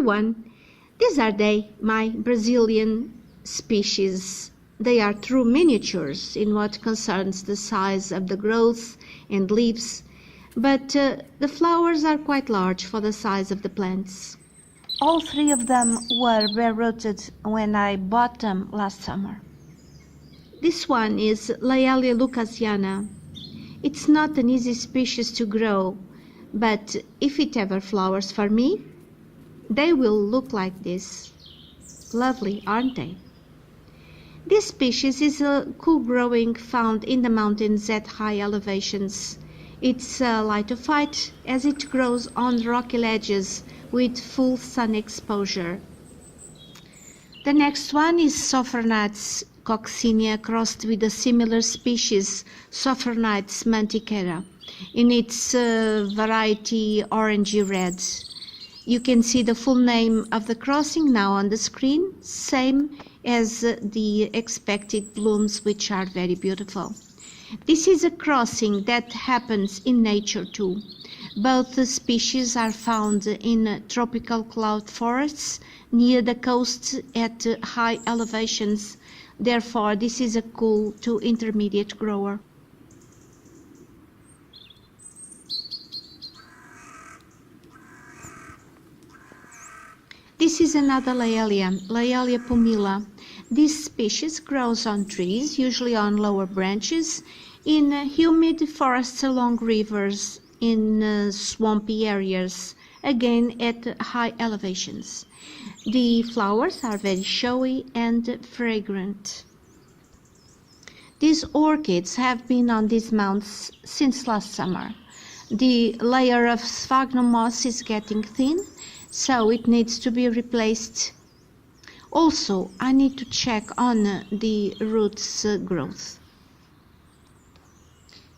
everyone. These are they, my Brazilian species. They are true miniatures in what concerns the size of the growth and leaves, but the flowers are quite large for the size of the plants. All three of them were bare-rooted when I bought them last summer. This one is Laelia lucasiana. It's not an easy species to grow, but if it ever flowers for me, they will look like this. Lovely, aren't they? This species is a cool growing found in the mountains at high elevations. It's litophyte as it grows on rocky ledges with full sun exposure. The next one is Sophronites coccinea crossed with a similar species, Sophronites mantiquera, in its variety orangey red. You can see the full name of the crossing now on the screen, same as the expected blooms, which are very beautiful. This is a crossing that happens in nature too. Both the species are found in tropical cloud forests near the coast at high elevations. Therefore, this is a cool to intermediate grower. This is another Laelia, Laelia pumila. This species grows on trees, usually on lower branches, in humid forests along rivers, in swampy areas, again at high elevations. The flowers are very showy and fragrant. These orchids have been on these mounts since last summer. The layer of sphagnum moss is getting thin, so it needs to be replaced. Also, I need to check on the roots growth.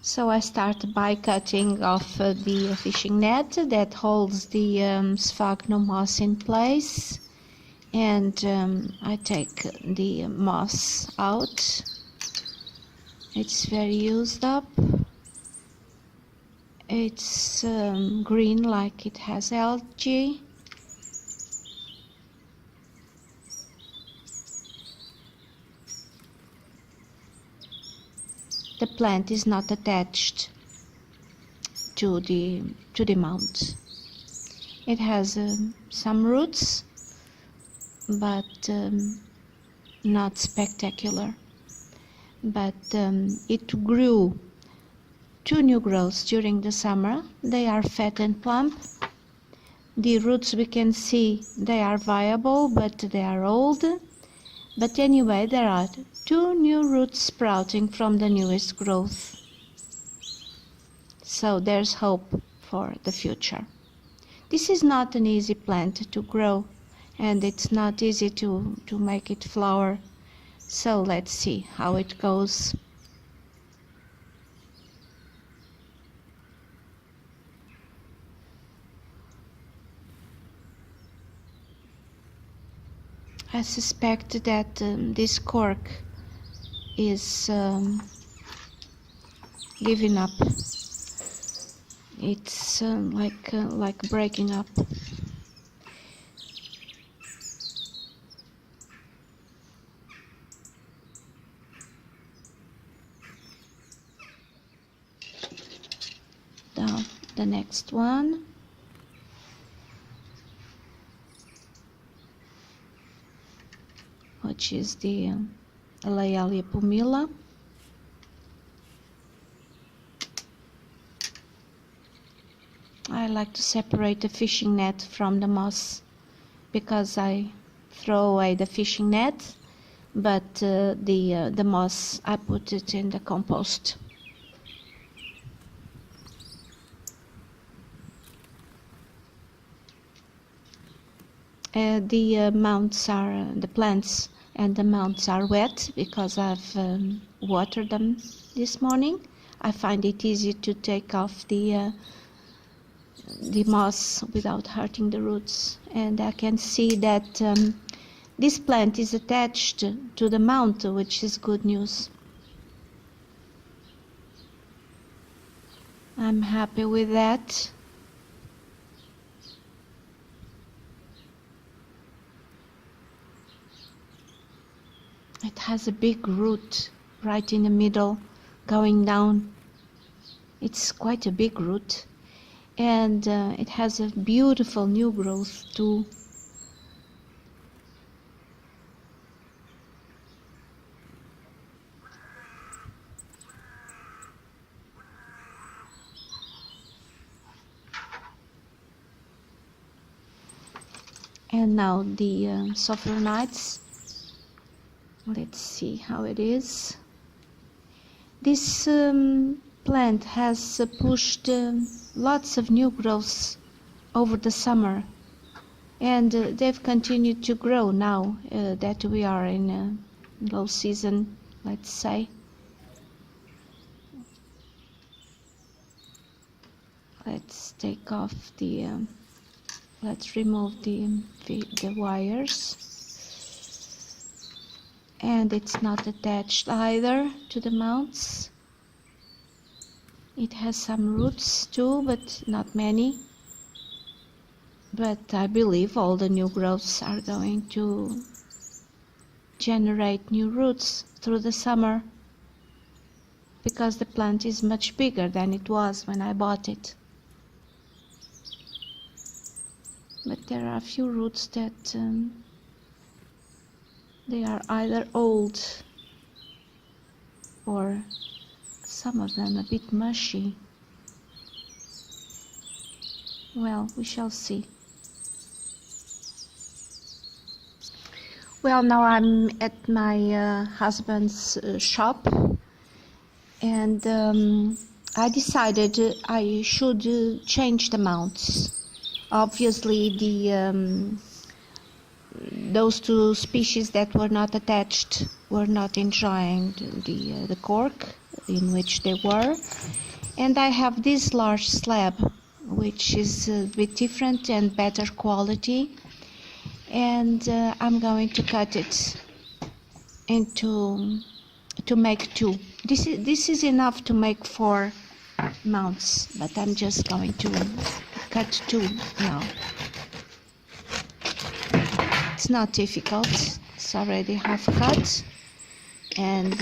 So I start by cutting off the fishing net that holds the sphagnum moss in place, and I take the moss out. It's very used up. It's green like it has algae. The plant is not attached to the mount. It has some roots, but not spectacular. But it grew 2 new growths during the summer. They are fat and plump. The roots, we can see, they are viable, but they are old. But anyway, there are 2 new roots sprouting from the newest growth. So there's hope for the future. This is not an easy plant to grow, and it's not easy to make it flower. So let's see how it goes. I suspect that this cork is giving up. It's like breaking up. Now the next one. Which is the Laelia pumila. I like to separate the fishing net from the moss because I throw away the fishing net, but the moss, I put it in the compost. The plants and the mounts are wet because I've watered them this morning. I find it easy to take off the moss without hurting the roots, and I can see that this plant is attached to the mount, which is good news. I'm happy with that. It has a big root right in the middle, going down. It's quite a big root, and it has a beautiful new growth too. And now the sophronites. Let's see how it is. This plant has pushed lots of new growths over the summer, and they've continued to grow now that we are in low season, let's say. Let's take off the let's remove the wires, and it's not attached either to the mounts. It has some roots too, but not many. But I believe all the new growths are going to generate new roots through the summer, because the plant is much bigger than it was when I bought it. But there are a few roots that they are either old or some of them a bit mushy. Well, we shall see. Well, now I'm at my husband's shop, and I decided I should change the mounts. Obviously, those two species that were not attached were not enjoying the cork in which they were, and I have this large slab, which is a bit different and better quality, and I'm going to cut it into to make two. This is enough to make 4 mounts, but I'm just going to cut 2 now. It's not difficult, it's already half cut, and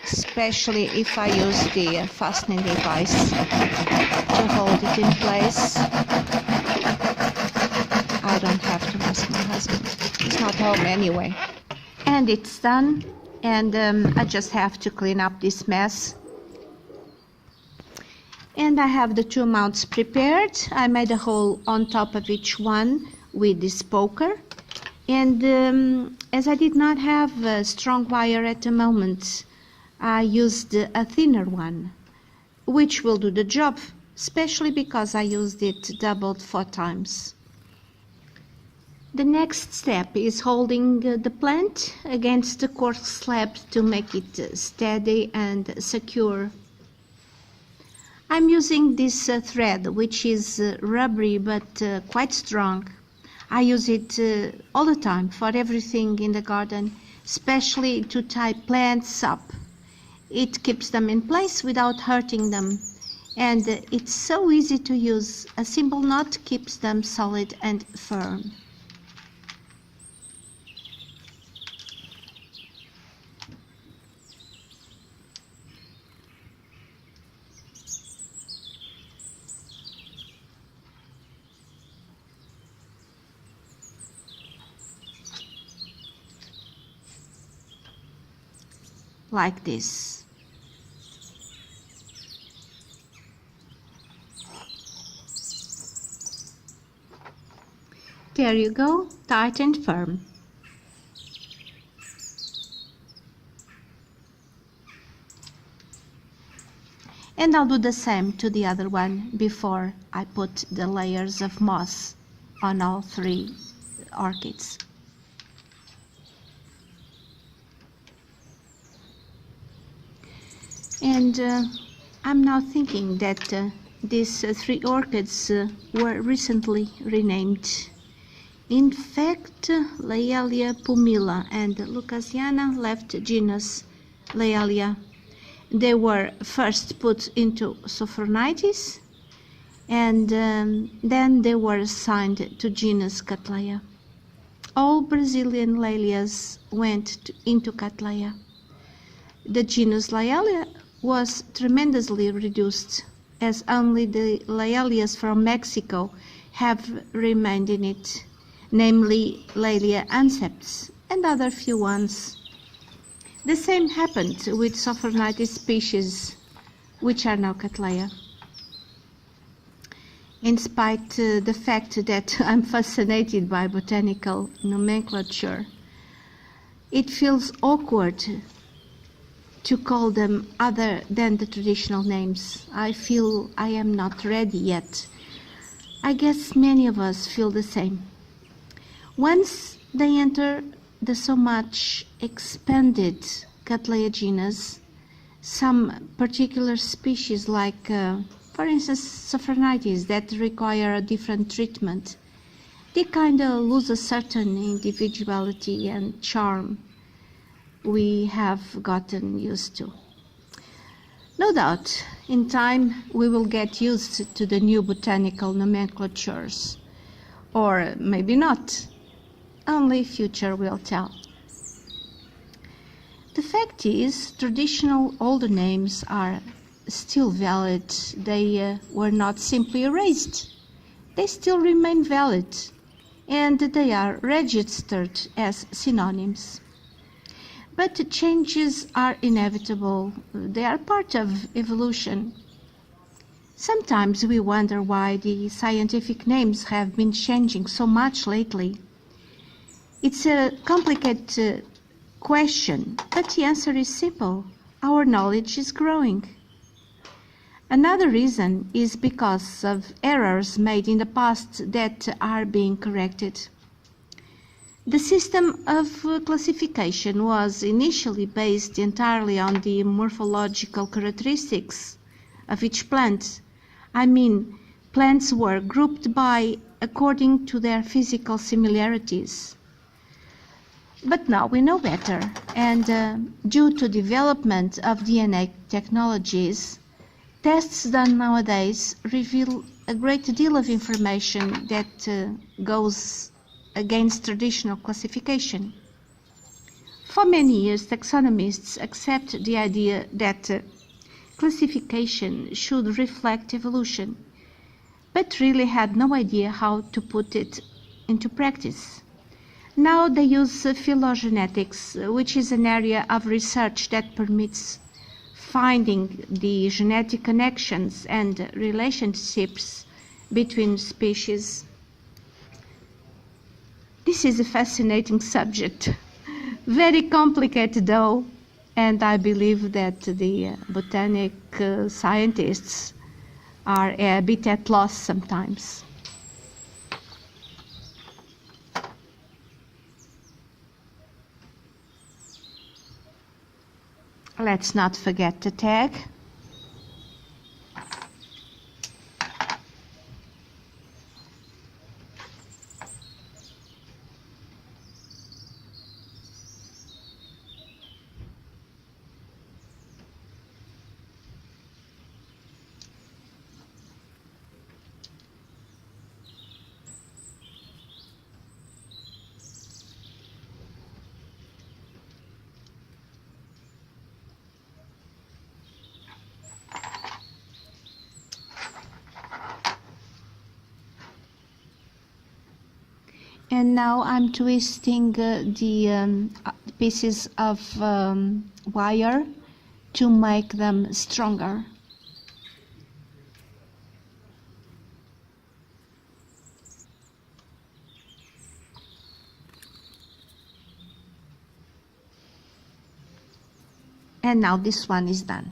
especially if I use the fastening device to hold it in place, I don't have to ask my husband. He's not home anyway. And it's done, and I just have to clean up this mess. And I have the 2 mounts prepared. I made a hole on top of each one with this poker. And as I did not have a strong wire at the moment, I used a thinner one, which will do the job, especially because I used it doubled 4 times. The next step is holding the plant against the cork slab to make it steady and secure. I'm using this thread, which is rubbery but quite strong. I use it all the time for everything in the garden, especially to tie plants up. It keeps them in place without hurting them, and it's so easy to use. A simple knot keeps them solid and firm. Like this. There you go, tight and firm. And I'll do the same to the other one before I put the layers of moss on all 3 orchids. And I'm now thinking that these 3 orchids were recently renamed. In fact, Laelia, pumila, and lucasiana left genus Laelia. They were first put into sophronites, and then they were assigned to genus Cattleya. all Brazilian Laelias went into Cattleya. The genus Laelia was tremendously reduced, as only the Laelias from Mexico have remained in it, namely Laelia anceps and other few ones. The same happened with Sophornites species, which are now Cattleya. In spite the fact that I'm fascinated by botanical nomenclature, it feels awkward to call them other than the traditional names. I feel I am not ready yet. I guess many of us feel the same. Once they enter the so much expanded Cattleya genus, some particular species like, for instance, Sophornites that require a different treatment, they kind of lose a certain individuality and charm we have gotten used to. No doubt, in time, we will get used to the new botanical nomenclatures, or maybe not. Only future will tell. The fact is, traditional older names are still valid. They were not simply erased. They still remain valid, and they are registered as synonyms. But changes are inevitable. They are part of evolution. Sometimes we wonder why the scientific names have been changing so much lately. It's a complicated question, but the answer is simple. Our knowledge is growing. Another reason is because of errors made in the past that are being corrected. The system of classification was initially based entirely on the morphological characteristics of each plant. I mean, plants were grouped by according to their physical similarities. But now we know better, and due to development of DNA technologies, tests done nowadays reveal a great deal of information that goes against traditional classification. For many years, taxonomists accept the idea that classification should reflect evolution, but really had no idea how to put it into practice. Now they use phylogenetics, which is an area of research that permits finding the genetic connections and relationships between species. This is a fascinating subject, very complicated though, and I believe that the botanic scientists are a bit at loss sometimes. Let's not forget the tag. And now I'm twisting the pieces of wire to make them stronger. And now this one is done.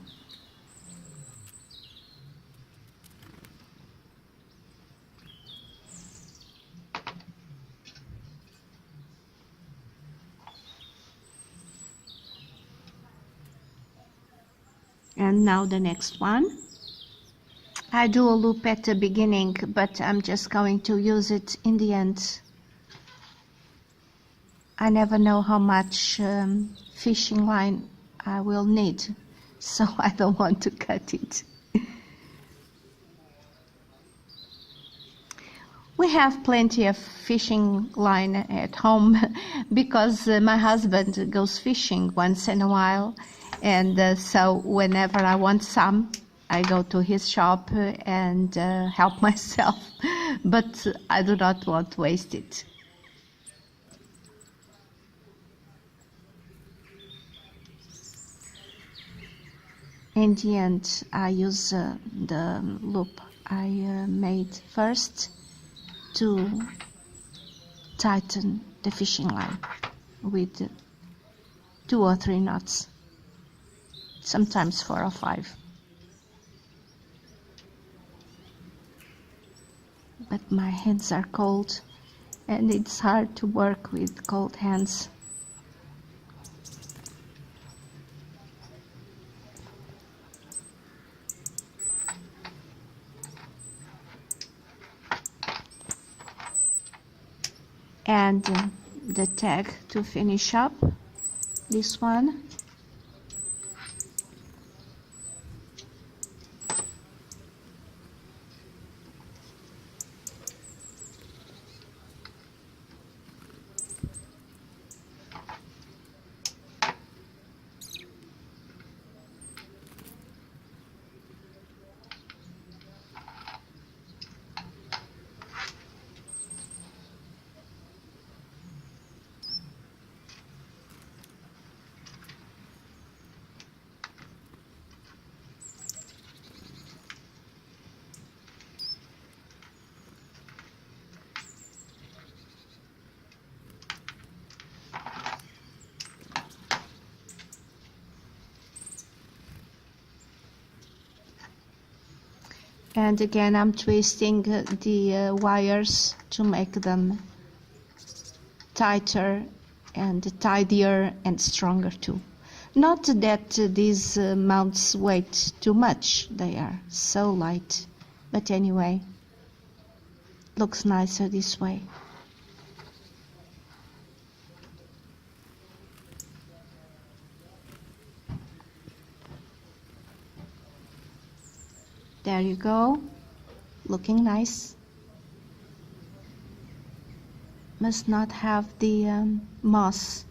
And now the next one. I do a loop at the beginning, but I'm just going to use it in the end. I never know how much fishing line I will need, so I don't want to cut it. We have plenty of fishing line at home because my husband goes fishing once in a while, and so whenever I want some, I go to his shop and help myself, but I do not want to waste it. In the end, I use the loop I made first to tighten the fishing line with 2 or 3 knots, sometimes 4 or 5. But my hands are cold and it's hard to work with cold hands. And the tag to finish up, this one. And again, I'm twisting the wires to make them tighter and tidier and stronger too. Not that these mounts weigh too much, they are so light, but anyway, looks nicer this way. There you go, looking nice. Must not have the moss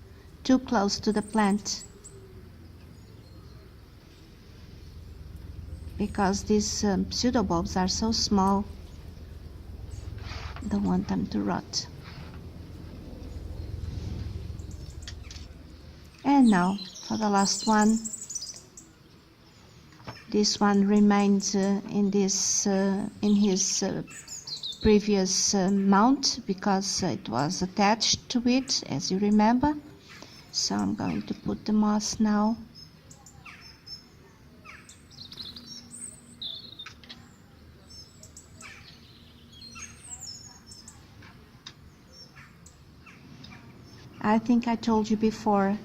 too close to the plant, because these pseudobulbs are so small, don't want them to rot. And now for the last one. This one remains in his previous mount because it was attached to it, as you remember. So I'm going to put the moss now. I think I told you before,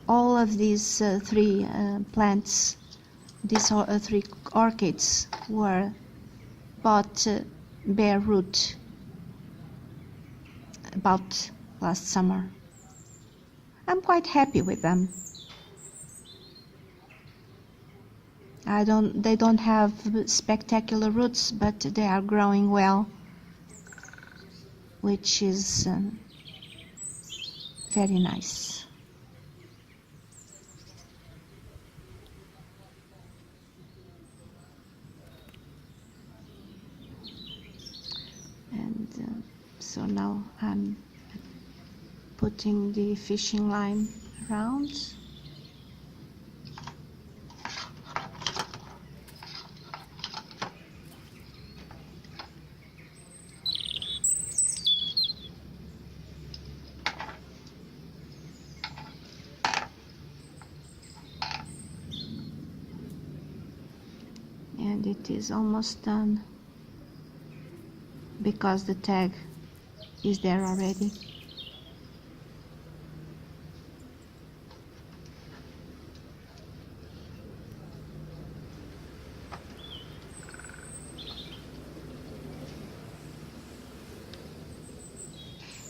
all of these 3 plants, these 3 orchids were bought bare root about last summer. I'm quite happy with them. They don't have spectacular roots, but they are growing well, which is very nice. And so now I'm putting the fishing line around. And it is almost done, because the tag is there already.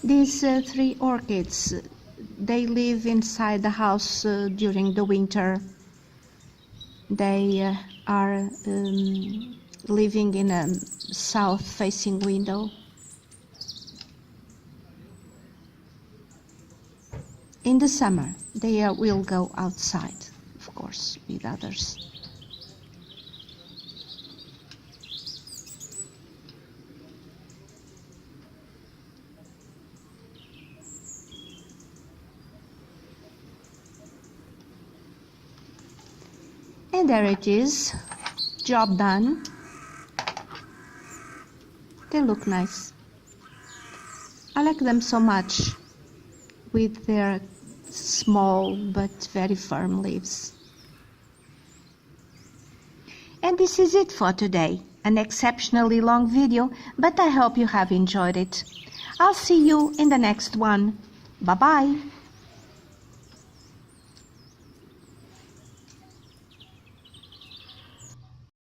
These 3 orchids, they live inside the house during the winter. They are living in a south-facing window, In the summer, they will go outside, of course, with others. And there it is, job done. They look nice. I like them so much with their small but very firm leaves. And this is it for today. An exceptionally long video, but I hope you have enjoyed it. I'll see you in the next one. Bye-bye.